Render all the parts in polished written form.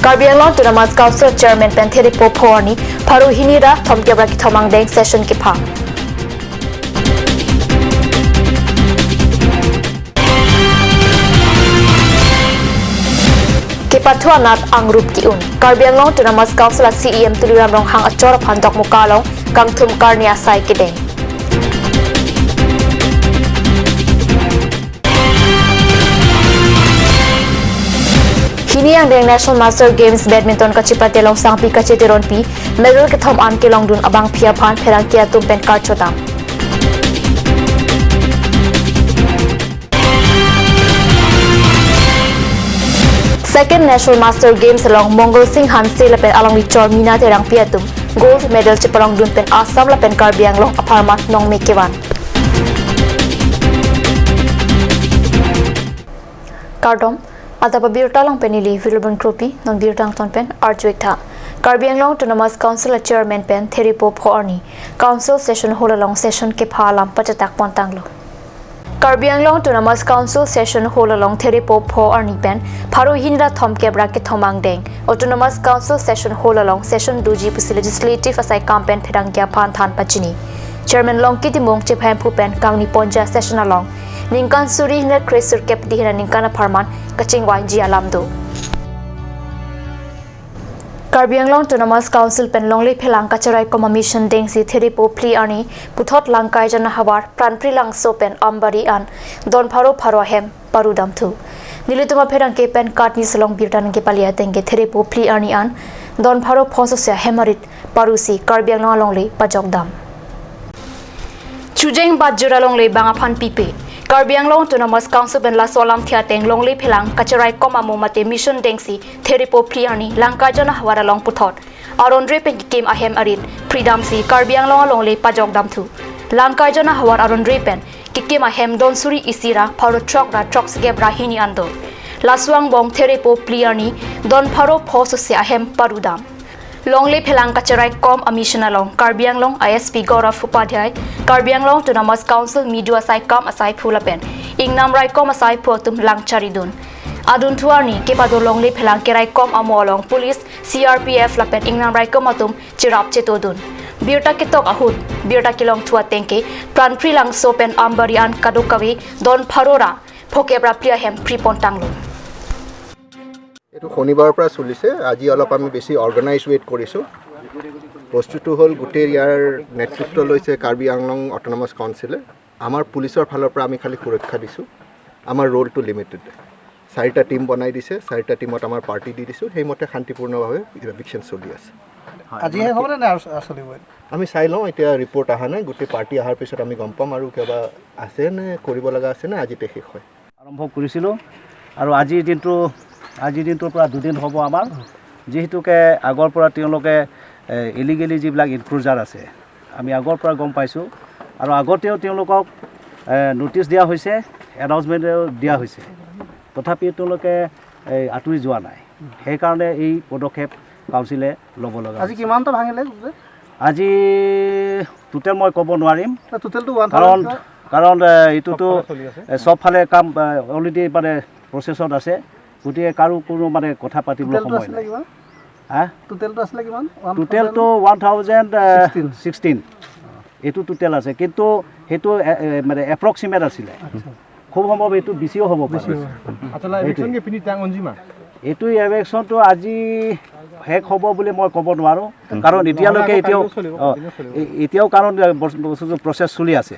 Karbi Anglong Autonomous Council Chairman Pentheri Pophorni Pharu Hinira Thomkebra ki Thomang Deng session ki pha Kepathua Nat Angrup ki un Karbi Anglong Autonomous Council CEM Tuliram Rong Hang Achora Phandok Mukalong Kangthum Karnia Sai ki Deng Kini yang deng National Master Games Badminton kacipate long sang pi kaciteron pi medal ke thom an ke long dun abang phia phan pherang kia tum pen card chotam Second National Master Games long Mongol Singh Hanse la pen along with Chormina terang piatum gold medal chipalong dun pen Assam la pen Karbi Anglong aparmat nong mekewan Kardom Adapa Birtalang Penili, Vilburn Krupi, non Birtang Tonpen, Archwita. Karbi Anglong Autonomous Council Chairman Pen, Theripo Porni. Council session hold along session Kepalam, Pachatak Pontanglo. Karbi Anglong Autonomous Council session hold along Theripo Porni Pen, Paru Hinda Tom Kebrake Tomang Deng. Autonomous Council session hold along session Duji Pusi Legislative Asai Campen Pedangya Panthan Pachini. Chairman Long Kitty Mong Chipam Pupen, Kauni Ponja session along. Ningkan suri hina kresur kep di hina ningkana parman kacing wanji alam do. Karbi Anglong Autonomous Council pen longley phelang kacharai koma mission deng si theripo pli ani puthot langkai jana hawar pranpri lang so pen ambari an don pharo pharo hem parudam thu. Nilituma pherang ke pen katni salong birtan ke palia tenge theripo pli ani an don pharo phososya hemarit parusi Karbi Anglong longley pajok dam. Chujeng bajura longley banga phan pipe. Karbi Anglong Autonomous Council ben la solam thiateng longley phelang kacharai koma mate mission dengsi theripo priani langka jana hawara long puthot arondre pen kim ahem arin freedom si Karbi Anglong longley pajok dam thu langka jana hawar arondre pen kikim ahem don suri isira pharo truck sige brahini ando laswang bong theripo priani don pharo phosose ahem parudam Longley phelang kacharai kom mission along Karbi Anglong ISP Gaurav Upadhyay Karbi Anglong Autonomous Council media sai kam asai phulapen ingnam rai kom asai photum langchari dun adun thuani kepado longley phelang kerai kom amolong police CRPF lapen ingnam rai kom atum chirap chetodun birta ketok ahut birta kilong thua tengke pranpri lang sopen ambarian kadukawi don pharora phokebra pria hem pripontanglo এটো শনিবাৰৰ পৰা চলিছে আজি অলপ আমি বেছি অৰ্গানাইজ weight কৰিছো বস্তুটো হল গুটেৰ ইয়াৰ নেতৃত্ব লৈছে কাৰ্বি আংলং অটোনমাস কাউন্সিলে আমাৰ পুলিচৰ ফালৰ পৰা আমি খালি সুৰক্ষা দিছো আমাৰ ৰোলটো লিমিটেড চাৰিটা টিম বনাই দিছে চাৰিটা টিমত আমাৰ পাৰ্টি দি দিছো হেইমতে শান্তিপূৰ্ণভাৱে ইলেকশ্যন চলি আছে আজি হে হ'ব না চলিব আমি চাই লওঁ এতিয়া ৰিপৰ্ট আহা নাই গুটে পাৰ্টি আহাৰ পিছত আমি গম পাম আৰু কিবা আছে নে কৰিব লগা আছে নে আজি শেষ হয় আৰম্ভ কৰিছিলো আৰু আজি দিনটোৰ পৰা দুদিন হ'ব আমাৰ যেহেতুকে আগৰ পৰা তেওঁলোকে ইলিগেলি যিবিলাক ইনক্ৰুজাৰ আছে আমি আগৰ পৰা গম পাইছোঁ আৰু আগতেও তেওঁলোকক নোটিছ দিয়া হৈছে এনাউন্সমেণ্ট দিয়া হৈছে তথাপি তেওঁলোকে আঁতৰি যোৱা নাই সেইকাৰণে এই পদক্ষেপ কাউন্সিলে ল'ব লগা আজি কিমানটা ভাঙিলে আজি টোটেল মই ক'ব নোৱাৰিম টোটেলটো কাৰণ এইটোতো সবফালে কাম অলৰেডি মানে প্ৰচেছত আছে গুটিয়ে কাৰো কোনো মানে কথা পাতিবলৈ সময় নাই টোটেলটো আসলে কিমান টোটেলটো 1016 এটো টোটেল আছে কিন্তু হেতু মানে এপ্ৰক্সিমেট আছিল খুব সম্ভৱ এটো বেছিও হ'ব পাৰে আচলা ইলেকশ্যন কে পিনি টাং অনজিমা এটো ইলেকশ্যনটো আজি হেক হ'ব বুলি মই ক'ব নোৱাৰো কাৰণ এতিয়ালৈকে এতিয়াও কাৰণ প্ৰচেছ চলি আছে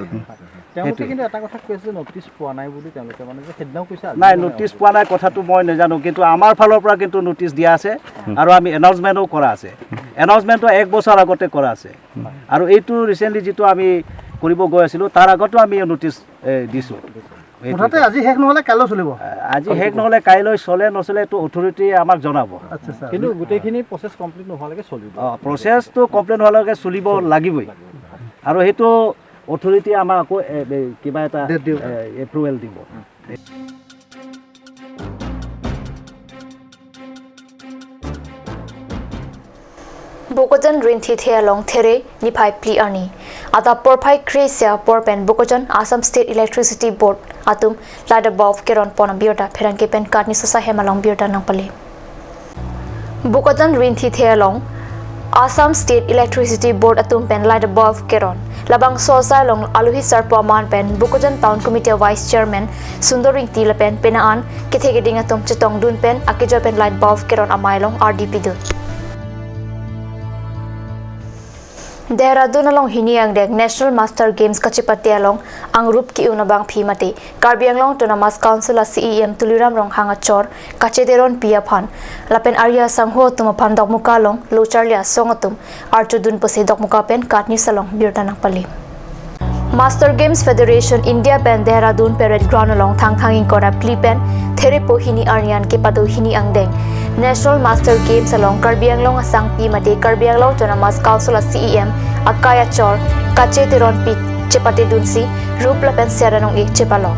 কিন্তু এটা কথা কৈছে নোটিছ পোৱা নাই বুলি তেওঁলোকে মানে যে হেডনাও কৈছে নাই নোটিছ পোৱা নাই কথাটো মই নাজানো কিন্তু আমাৰ ফালৰ পৰা কিন্তু নোটিছ দিয়া আছে আৰু আমি এনাউন্সমেণ্টও কৰা আছে এনাউন্সমেণ্টটো এক বছৰ আগতে কৰা আছে আৰু এইটো ৰিসেন্টলি যেটো আমি কৰিব গৈ আছিলো তাৰ আগতো আমি নোটিছ দিছো মুঠতে আজি হেক নহলে কাইলৈ চলিব আজি হেক নহলে কাইলৈ চলে নচলে তো অথৰিটি আমাক জনাব আচ্ছা স্যাৰ কিন্তু গুটেখিনি প্ৰসেছ কমপ্লিট নোহালৈকে চলিব প্ৰসেছটো কমপ্লিট হোৱালৈকে চলিব লাগিবই আৰু হেতু অথৰিটি আমাক কিবা এটা এপ্ৰুভেল দিব Bokojan rinthi the along there niphai pli ani ata porphai kresia porpen Bokojan Assam State Electricity Board atum ladder bof keron pon biota pheran ke pen karni sosa hemalong biota nangpali Bukotan rinthi thealong Assam State Electricity Board atum pen light bulb keron labang sosa long aluhi sarpo man pen Bukotan Town Committee Vice Chairman Sundoring Tilapen penaan kithegeding atum chetong dun pen akijo pen light bulb keron amailong RDP dun Dehradun along hiniang dek National Master Games kachipati along ang rup ki unabang phimati Karbi Anglong Autonomous Council CEM tuliram rong hangachor kachederon piaphan lapen arya sangho tumaphan dokmukalong lucharlia songatum archudun pose dokmukapen katni salong birtanang pali Master Games Federation India pen Dehradun Parade Ground along thangthanging kora plipen theripo hini aryan ke padu hini angdeng National Master Games along Karbi Anglong asang pi mate Karbi Anglong Autonomous Council CEM akaya chor kachederon pi chepate dunsi rupla pen seranong e chepalong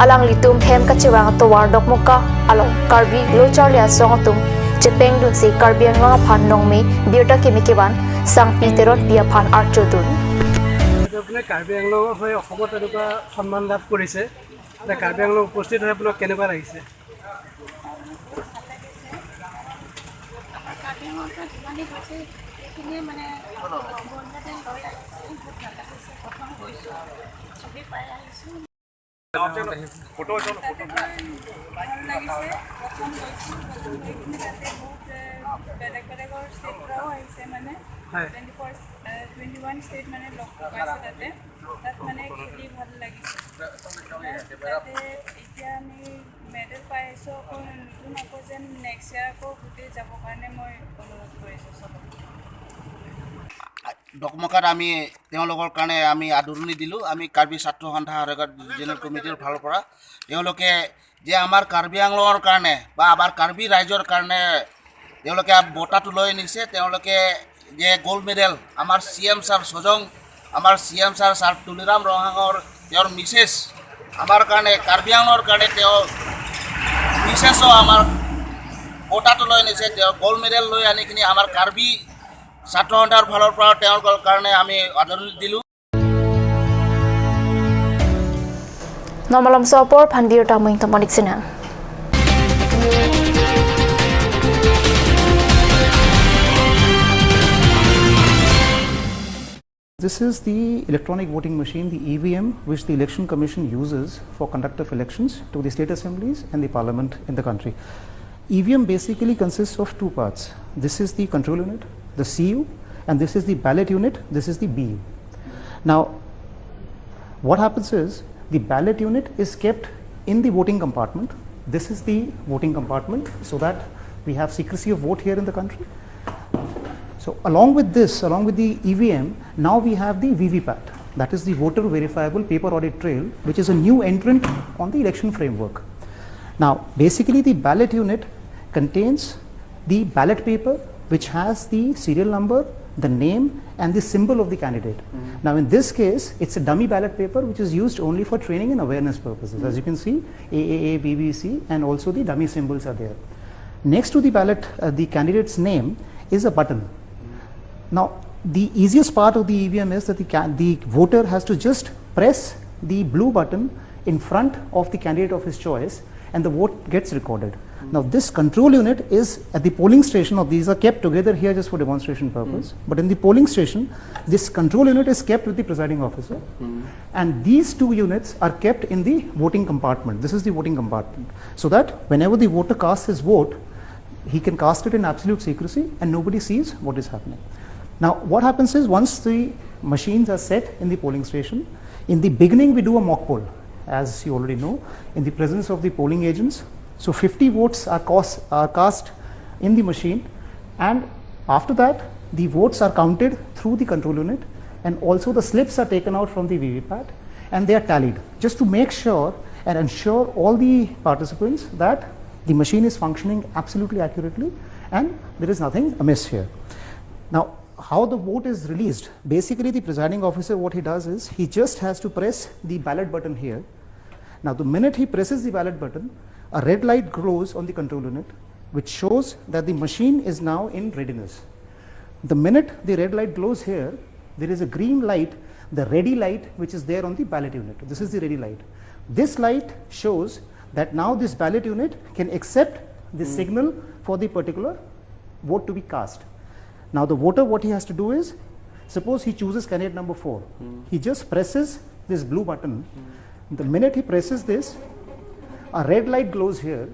alang litum hem kachewang towar dokmuka along Karbi lucharlia songatum chepeng dunsi Karbi Anglong phan nongme birta kemikeban sang pi teron pia phan archodun আপোনাৰ কাৰ্বি আংলঙৰ হৈ অসমত এনেকুৱা সন্মান লাভ কৰিছে কাৰ্বি আংলং উপস্থিত হৈ আপোনাক কেনেকুৱা লাগিছে হয় 21 state মানে লক পাইছে তাতে তাত মানে খেলি ভাল লাগিছে তাতে এতিয়া আমি মেডেল পাইছোঁ আকৌ নতুন আকৌ যেন নেক্সট ইয়াৰ আকৌ গোটেই যাবৰ কাৰণে মই অনুৰোধ কৰিছোঁ চবক ডকমকাত আমি তেওঁলোকৰ কাৰণে আমি আদৰণি দিলোঁ আমি কাৰ্বি ছাত্ৰ সন্থা আয়োগৰ জেনেৰেল কমিটিৰ ফালৰ পৰা তেওঁলোকে যে আমাৰ কাৰ্বি আংলঙৰ কাৰণে বা আমাৰ কাৰ্বি ৰাইজৰ কাৰণে তেওঁলোকে বঁটাটো লৈ নিছে তেওঁলোকে যে গোল্ড মেডেল আমাৰ CM ছাৰ সজং আমাৰ CM ছাৰ তুলিৰাম ৰহাঙৰ তেওঁৰ মিছেছ আমাৰ কাৰণে কাৰ্বি আংলঙৰ কাৰণে তেওঁ মিছেছো আমাৰ বঁটাটো লৈ নিছে তেওঁ গোল্ড মেডেল লৈ আনি কিনি আমাৰ কাৰ্বি ছাত্ৰ সন্থাৰ ফালৰ পৰা তেওঁলোকৰ কাৰণে আমি আদৰণি দিলোঁ Normalam sopor pandir tamuing tamonik sina This is the electronic voting machine, the EVM, which the Election Commission uses for conduct of elections to the state assemblies and the parliament in the country. EVM basically consists of two parts. This is the control unit, the CU, and this is the ballot unit, this is the BU. Now, what happens is the ballot unit is kept in the voting compartment. This is the voting compartment so that we have secrecy of vote here in the country. So along with this, along with the EVM, now we have the VVPAT, that is the voter verifiable paper audit trail, which is a new entrant on the election framework. Now basically the ballot unit contains the ballot paper which has the serial number, the name and the symbol of the candidate. Now in this case it's a dummy ballot paper which is used only for training and awareness purposes. As you can see, AAA, BBC and also the dummy symbols are there. Next to the ballot, the candidate's name is a button. Now the easiest part of the EVM is that the voter has to just press the blue button in front of the candidate of his choice and the vote gets recorded. Now this control unit is at the polling station, or these are kept together here just for demonstration purpose, but in the polling station this control unit is kept with the presiding officer and these two units are kept in the voting compartment. This is the voting compartment, so that whenever the voter casts his vote he can cast it in absolute secrecy and nobody sees what is happening. Now what happens is once the machines are set in the polling station, in the beginning we do a mock poll, as you already know, in the presence of the polling agents. So 50 votes are cast in the machine, and after that the votes are counted through the control unit and also the slips are taken out from the VVPAT and they are tallied just to make sure and ensure all the participants that the machine is functioning absolutely accurately and there is nothing amiss here. Now how the vote is released, basically the presiding officer, what he does is he just has to press the ballot button here. Now the minute he presses the ballot button, a red light glows on the control unit which shows that the machine is now in readiness. The minute the red light glows here, there is a green light, the ready light, which is there on the ballot unit. This is the ready light. This light shows that now this ballot unit can accept the signal for the particular vote to be cast. Now the voter, what he has to do is, suppose he chooses candidate number 4. He just presses this blue button. The minute he presses this, a red light glows here,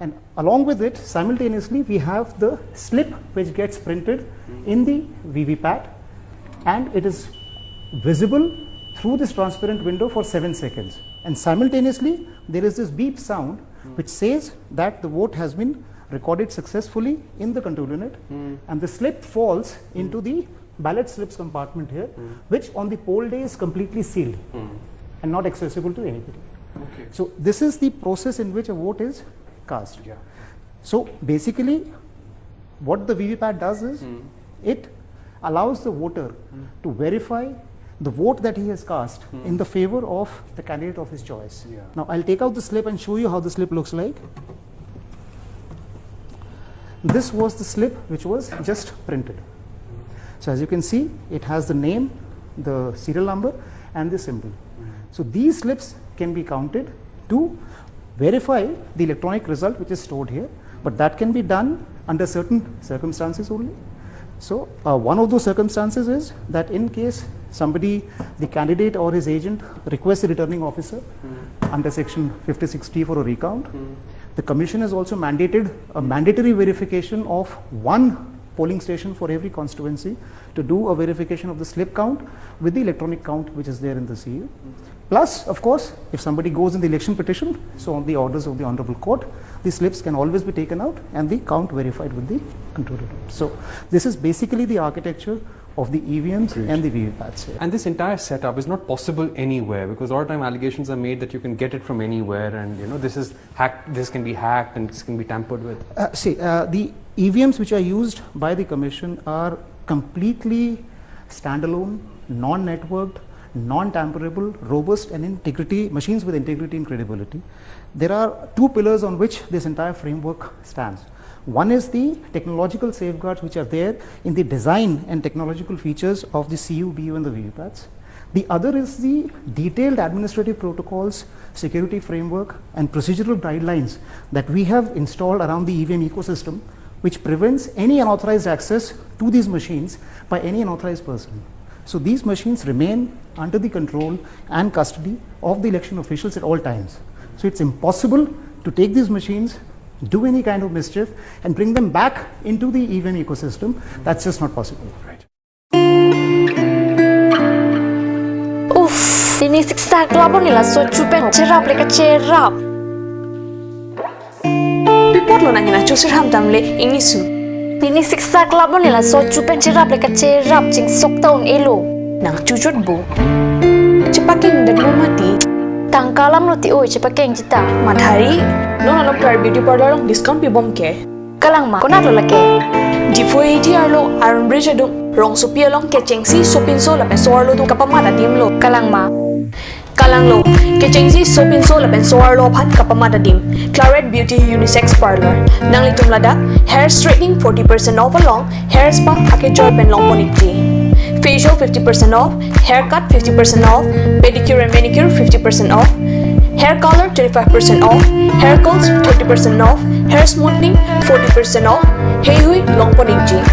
and along with it, simultaneously, we have the slip which gets printed in the VVPAT, and it is visible through this transparent window for 7 seconds. And simultaneously, there is this beep sound which says that the vote has been recorded successfully in the control unit, and the slip falls into the ballot slips compartment here, which on the poll day is completely sealed and not accessible to anybody. Okay. So this is the process in which a vote is cast. Yeah. So basically, what the VVPAT does is, it allows the voter to verify the vote that he has cast in the favor of the candidate of his choice. Yeah. Now I'll take out the slip and show you how the slip looks like. This was the slip which was just printed. So as you can see, it has the name, the serial number, and the symbol. So these slips can be counted to verify the electronic result which is stored here, but that can be done under certain circumstances only. So one of those circumstances is that in case somebody, the candidate or his agent, requests the returning officer under section 56T for a recount, the commission has also mandated a mandatory verification of one polling station for every constituency to do a verification of the slip count with the electronic count which is there in the CU. Plus, of course, if somebody goes in the election petition, so on the orders of the Honorable Court, the slips can always be taken out and the count verified with the controller. So this is basically the architecture of the EVMs and the VVPATs here. And this entire setup is not possible anywhere, because a lot of time allegations are made that you can get it from anywhere, and this is hacked, this can be hacked, and this can be tampered with. The EVMs which are used by the commission are completely standalone, non-networked, non-tamperable, robust, and machines with integrity and credibility. There are two pillars on which this entire framework stands. One is the technological safeguards which are there in the design and technological features of the CU, BU, and the VVPATs. The other is the detailed administrative protocols, security framework, and procedural guidelines that we have installed around the EVM ecosystem, which prevents any unauthorized access to these machines by any unauthorized person. So these machines remain under the control and custody of the election officials at all times. So it's impossible to take these machines, do any kind of mischief, and bring them back into the EVM ecosystem. That's just not possible. Right. Uff, ini siksa kelabon nila so cupeng cerap leka cerap. Pipot lo nangina cusur ham tamle ingisu. Ini siksa kelabon nila so cupeng cerap leka cerap cing sok taun elo. Nang cucut bu. Cepaking dan lo mati. Tangkalam lo ti oi cepakeng cita. Madhari. No alok tar beauty parlor long discount pi bom ke. Kalang ma konat lo lake. Di foi ti arlo Iron Bridge adung rong supi along ke chengsi sopinso la pensor lo tu kapamada dim lo. Kalang ma. Kalang lo ke chengsi sopinso la pensor lo phat kapamada dim. Claret Beauty Unisex Parlor. Nang litum lada hair straightening 40% off along hair spa ake joy pen long ponikti. Facial 50% off, haircut 50% off, pedicure and manicure 50% off, hair color 25% off, hair curls 30% off, hair smoothing 40% off. Hey hui long ponikji.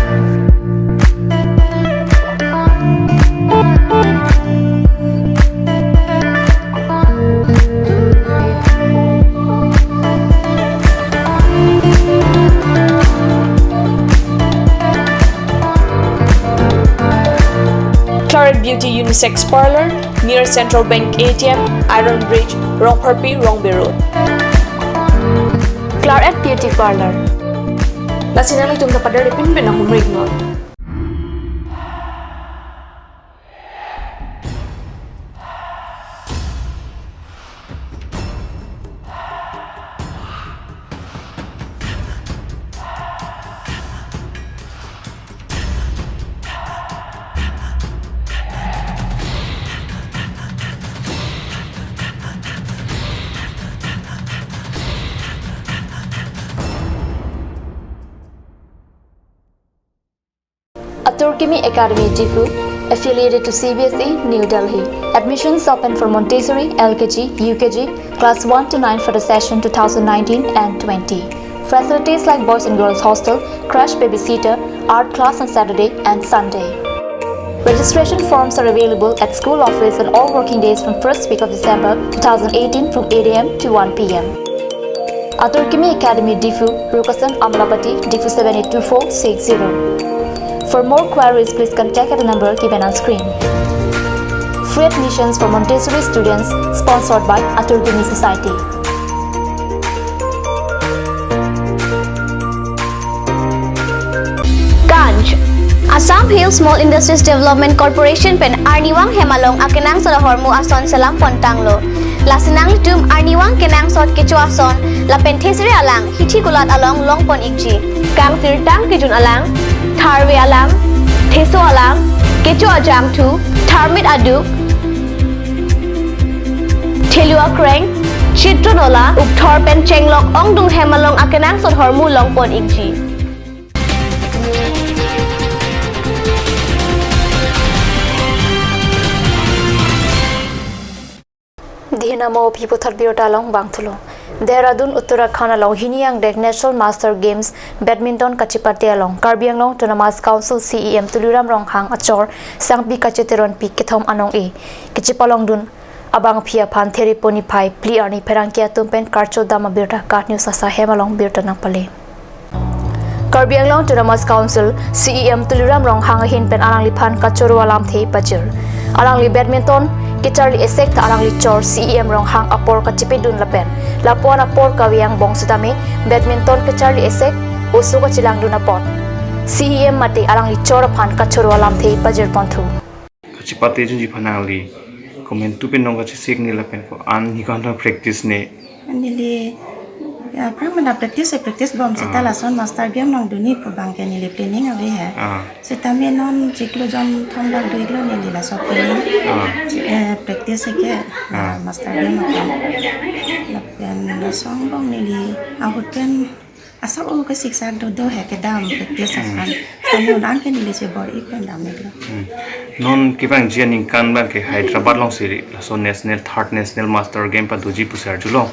Claret Beauty Unisex Parlor near Central Bank ATM, Iron Bridge, Rongparpi, Rongbe Road. Claret Beauty Parlor. Lasinang itong kapadar ipin binang humrig no. Turkimi Academy Jifu, affiliated to CBSE, New Delhi. Admissions open for Montessori, LKG, UKG, class 1 to 9 for the session 2019 and 20. Facilities like boys and girls hostel, crash babysitter, art class on Saturday and Sunday. Registration forms are available at school office on all working days from 1st week of December 2018 from 8 a.m. to 1 p.m. Aturkimi Academy Difu, Rukasan Amlapati, Difu 782460. For more queries, please contact at the number given on screen. Free admissions for Montessori students sponsored by Aturkimi Society. Ganj Assam Hill Small Industries Development Corporation pen Arniwang Hemalong akenang sa hormu ason salam pontanglo. Lasinang tum Arniwang kenang sot kecu ason la penthesri alang hithi gulat along longpon ikji. Kang sirtang kejun alang tharwe alang theso alang kecu ajam tu tharmit aduk Thelua kreng Chitronola ukthor pen chenglok ongdung Hemalong akenang sot hormu longpon ikji. Dinamo Piputhar Biotalong Bangtulo. Dehradun Uttarakhand along Hiniang Dek National Master Games Badminton Kachipate along Karbianglong Tonamas Council CEM Tuluram Ronghang Achor Sangpi Kacheteron Pi Kithom Anong E Kichipalong Dun Abang Pia Pan Theriponi Pai Pli Arni Perangkia Tumpen Karcho Dama Birta Katnyu Sasa Hemalong Birta Nangpale. Karbianglong Tonamas Council CEM Tuluram Ronghang Hin Pen Alang Lipan Kachoro Alam The Bajir Alang Li Badminton Kitarli esek ta arang licor CEM Ronghang apor kachipidun lapen lapuan apor kawiang bong sutame badminton kitarli esek usu kachilang dun apot CEM mate arang licor phan kachoro alam thei pajir ponthu kachipate jun ji phanali comment tu pen nong kachisek ni lapen ko an hi kan practice ne nili pramana practice bom seta lason master game nong duni ko bangke nili planning ave hai seta me non jiklo jon thom lag duiglo nili la so planning practice ke master game lapen la song bom nili ahut pen asa o ke siksa do hai ke dam practice kan samyo dan ke nili se bor ik dam nilo non kibang jianing kan ba ke Hyderabad long siri so national third national master game pa doji pusar julo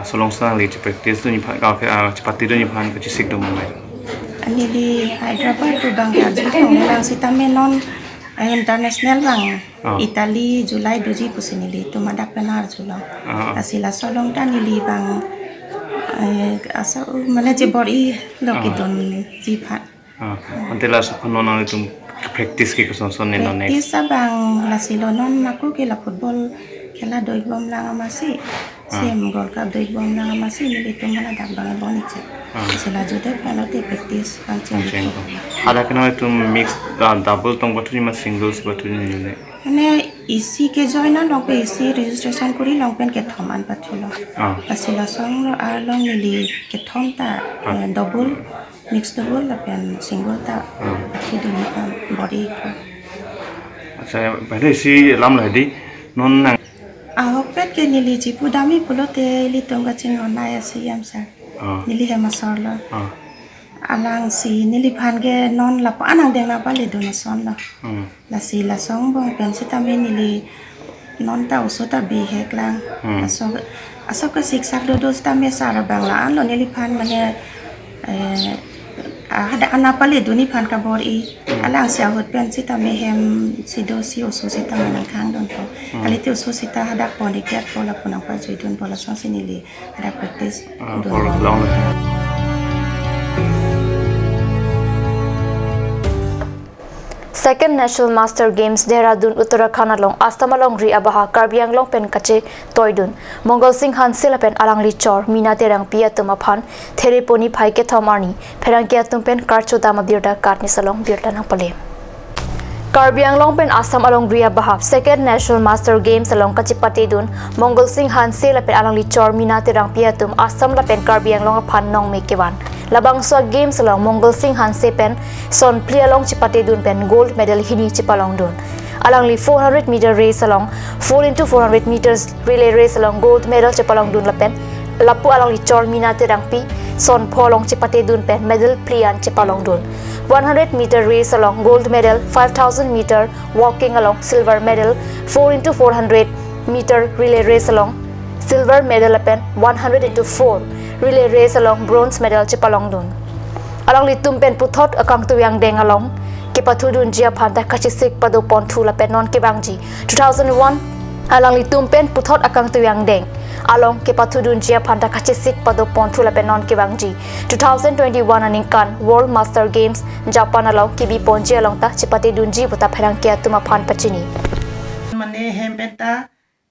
so long sang li practice ni pha ka ke chipati do ni phan ka chisik do mai ani di Hyderabad tu bang ka jitong lang sitame non international bang Italy July doji pusinili tu madak penar julo asila solong tan li bang asa mane je bori lokidon ji phat antela so non ani tum practice ke son son ne no next practice bang la silonon aku ke la football khela doi bom lang amasi sem gol ka doi bom lang amasi ni itu mana dak bang boni che sila jude penalty practice pancen ada kena itu mix double tong batu ni ma singles batu ni ne ane isi ke join na long pe isi registration kuri long pen ke thoman pathulo asila song long ni ke thom ta double mixed double lapen single ta ki dini body acha bale si lam lai di non nang pet ke nili jipu dami pulote li tonga ching onai asiam sa nili he masarla alang si nili phange non la pa anang deng na bali dona son la si la song bong pen sita me nili non ta usota bi he klang aso ka siksak do dos ta me sara bangla an lo nili phan mane ada anapale duni phan ka bor I alang sia hot pen sita me hem sido si oso sita manang khang don to alite oso sita hada poni ket pola punang pa joidun pola son sinili ada practice for long Second National Master Games Dehradun Uttarakhand along Astamalong Ri Abaha Karbianglong pen kache toidun Mongol Singh Hansila pen alang lichor mina terang pia tumaphan thereponi phai ke thamarni pherang ke tum pen karcho dama birda karni salong birda nang pale Karbianglong pen Assam along Ri Abaha Second National Master Games along kachipate dun Mongol Singh Hansila pen alang lichor mina terang pia tum Assam la pen Karbianglong phan nong mekewan labang so games along Mongol Singh Hanse pen son pli along chipate dun pen gold medal hini chipalong dun along li 400 meter race along 4 into 400 meters relay race along gold medal chipalong dun la pen lapu along li chor mina terang pi son pholong chipate dun pen medal plian chipalong dun 100 meter race along gold medal 5000 meter walking along silver medal 4 into 400 meter relay race along silver medal pen 100 into 4 relay race along bronze medal chipalong dun along li tumpen puthot akang tuyang deng along ke pathudun jia phanta khachisik pado pon thula penon ke bangji 2001 along li tumpen puthot akang tuyang deng along ke pathudun jia phanta khachisik pado pon thula penon ke bangji 2021 aninkan world master games japan along ki bi ponji along ta chipate dunji buta pherang ke tuma phan pachini mane hem penta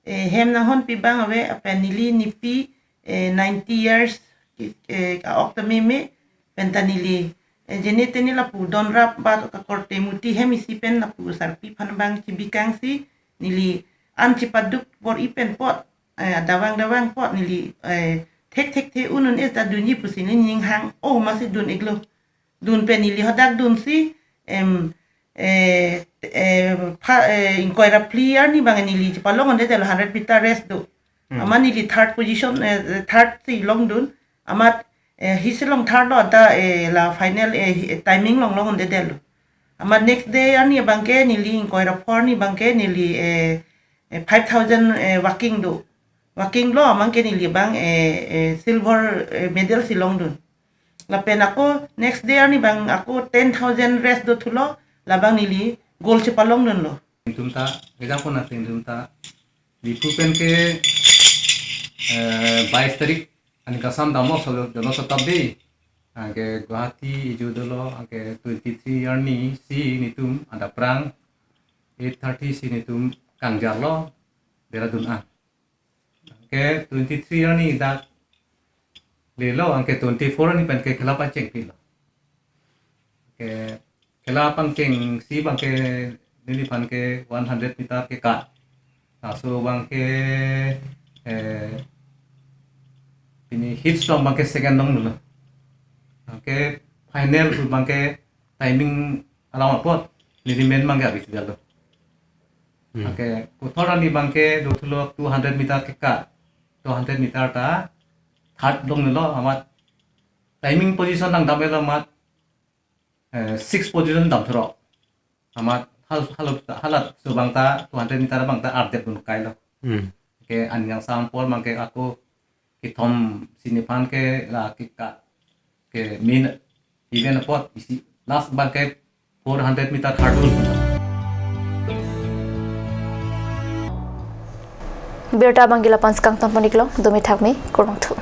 hem na hon pi bang ave apenili nipi 90 years octomeme pentanili jeneteni la pu don rap ba ka korte muti hem isi pen na pu sarpi phan bang cibikang si nili an cipaduk bor ipen pot dawang pot nili tek te unun es da dunyi pusini ning hang oh masih dun iglo dun penili hodak dun si inkoira player ni bang nili palong onde del 100 meter race do ama nili third position third si long dun amat hisilong third do da la final timing long onde del ama next day ani bangke nili inkoira 4 ni bangke nili 5000 walking lo mangke nili bang silver medal si long dun la pen ako next day ani bang ako 10000 race do thulo labang nili gold chipalong dun lo tumta example na tumta di pupen ke 22 tarik ani kasam damo solo jono satabdi ke Guwahati ijo dolo ke 23 year ni si nitum ada perang 830 si nitum kangjar lo deradun ke 23 year ni da lelo angke 24 ni pen ke kelapa ceng pilo ke kelapang ceng si bangke nili pan ke 100 meter ke ka so bangke ini hits dong bangke second dong dulu ke final bangke timing alamat pot nili men bangke habis dalo ke kotoran ni bangke dotulo 200 meter ke ka 200 meter ta third dong dulu amat timing position nang damelo amat 6 position dam thro amat halat subangta 200 meter bangta update dun kailo ke anyang sampol mangke aku kitom sinipan ke la kika ke min event pot isi last bangke 400 meter hurdle Berta Bangila Panskang Tamponiklo, Dumi Thakmi, Kurang Tu.